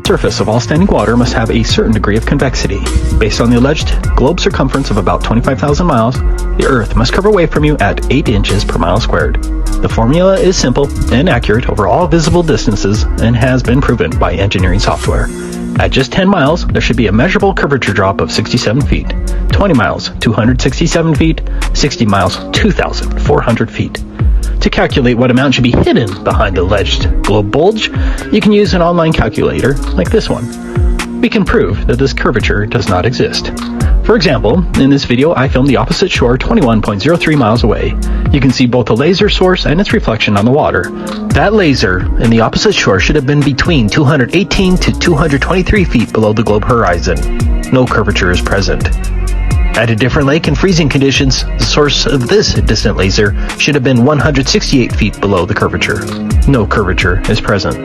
surface of all standing water must have a certain degree of convexity. Based on the alleged globe circumference of about 25,000 miles, the Earth must cover away from you at 8 inches per mile squared. The formula is simple and accurate over all visible distances and has been proven by engineering software. At just 10 miles, there should be a measurable curvature drop of 67 feet, 20 miles, 267 feet, 60 miles, 2,400 feet. To calculate what amount should be hidden behind the alleged globe bulge, you can use an online calculator like this one. We can prove that this curvature does not exist. For example, in this video I filmed the opposite shore 21.03 miles away. You can see both the laser source and its reflection on the water. That laser in the opposite shore should have been between 218 to 223 feet below the globe horizon. No curvature is present. At a different lake in freezing conditions, the source of this distant laser should have been 168 feet below the curvature. No curvature is present.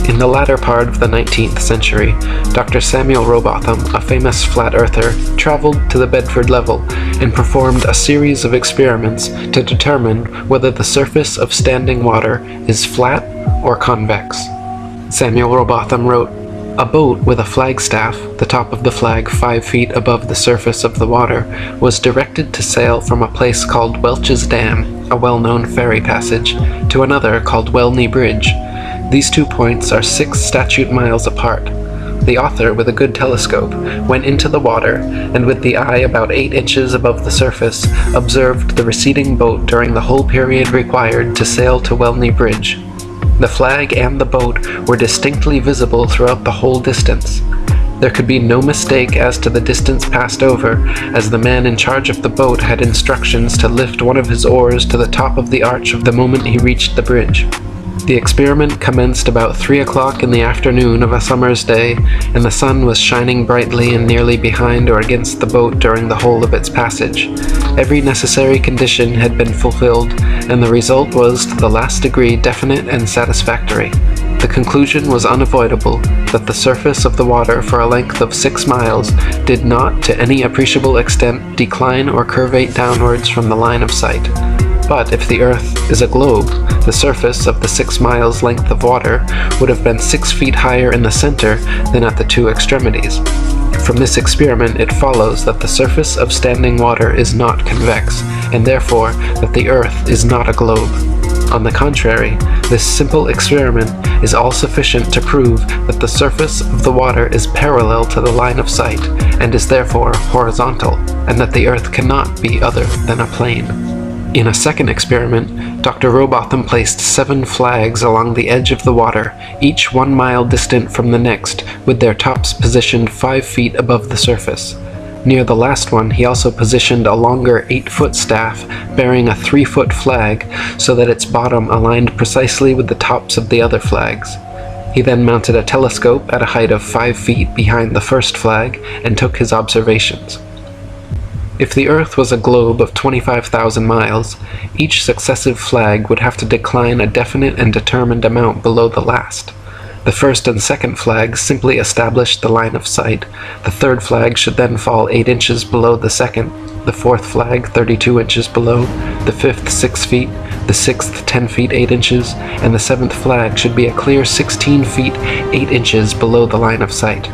In the latter part of the 19th century, Dr. Samuel Rowbotham, a famous flat earther, traveled to the Bedford level and performed a series of experiments to determine whether the surface of standing water is flat or convex. Samuel Rowbotham wrote, "A boat with a flagstaff, the top of the flag 5 feet above the surface of the water, was directed to sail from a place called Welch's Dam, a well-known ferry passage, to another called Welney Bridge. These 2 points are 6 statute miles apart. The author, with a good telescope, went into the water, and with the eye about 8 inches above the surface, observed the receding boat during the whole period required to sail to Welney Bridge. The flag and the boat were distinctly visible throughout the whole distance. There could be no mistake as to the distance passed over, as the man in charge of the boat had instructions to lift one of his oars to the top of the arch the moment he reached the bridge. The experiment commenced about 3 o'clock in the afternoon of a summer's day, and the sun was shining brightly and nearly behind or against the boat during the whole of its passage. Every necessary condition had been fulfilled, and the result was to the last degree definite and satisfactory. The conclusion was unavoidable that the surface of the water for a length of 6 miles did not, to any appreciable extent, decline or curvate downwards from the line of sight. But if the Earth is a globe, the surface of the 6 miles length of water would have been 6 feet higher in the center than at the 2 extremities. From this experiment it follows that the surface of standing water is not convex, and therefore that the Earth is not a globe. On the contrary, this simple experiment is all sufficient to prove that the surface of the water is parallel to the line of sight, and is therefore horizontal, and that the Earth cannot be other than a plane. In a second experiment, Dr. Rowbotham placed 7 flags along the edge of the water, each 1 mile distant from the next, with their tops positioned 5 feet above the surface. Near the last one, he also positioned a longer 8-foot staff bearing a 3-foot flag so that its bottom aligned precisely with the tops of the other flags. He then mounted a telescope at a height of 5 feet behind the first flag and took his observations. If the Earth was a globe of 25,000 miles, each successive flag would have to decline a definite and determined amount below the last. The first and second flags simply established the line of sight. The third flag should then fall 8 inches below the second, the fourth flag 32 inches below, the fifth 6 feet, the sixth 10 feet 8 inches, and the seventh flag should be a clear 16 feet 8 inches below the line of sight.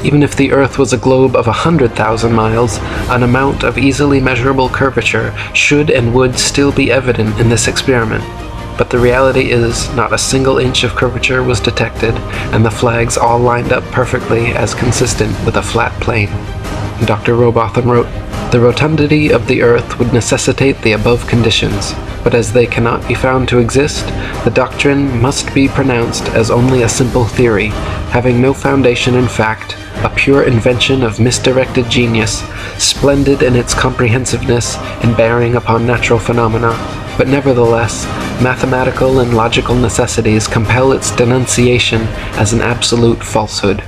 Even if the Earth was a globe of 100,000 miles, an amount of easily measurable curvature should and would still be evident in this experiment. But the reality is, not a single inch of curvature was detected, and the flags all lined up perfectly as consistent with a flat plane. Dr. Rowbotham wrote, "The rotundity of the Earth would necessitate the above conditions, but as they cannot be found to exist, the doctrine must be pronounced as only a simple theory, having no foundation in fact, a pure invention of misdirected genius, splendid in its comprehensiveness and bearing upon natural phenomena, but nevertheless, mathematical and logical necessities compel its denunciation as an absolute falsehood."